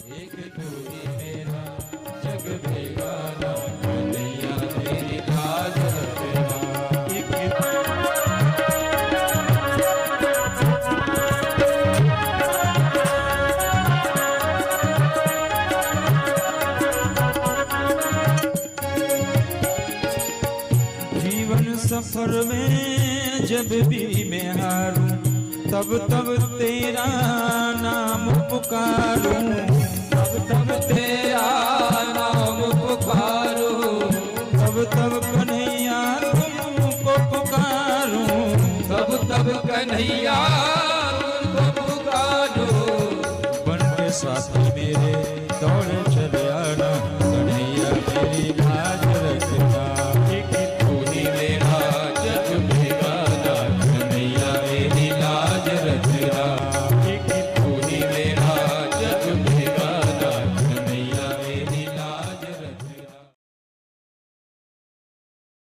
एक तू ही मेरा जग बेगाना, कन्हैया तेरी लाज रखना। सफर में जब भी मैं हारूं, तब तब तेरा नाम पुकारूं, तब तब तेरा नाम पुकारूं, तब तब कन्हैया तुमको पुकारूं, तब तब कन्हैया तुमको पुकारूं। बन के साथी मेरे दौड़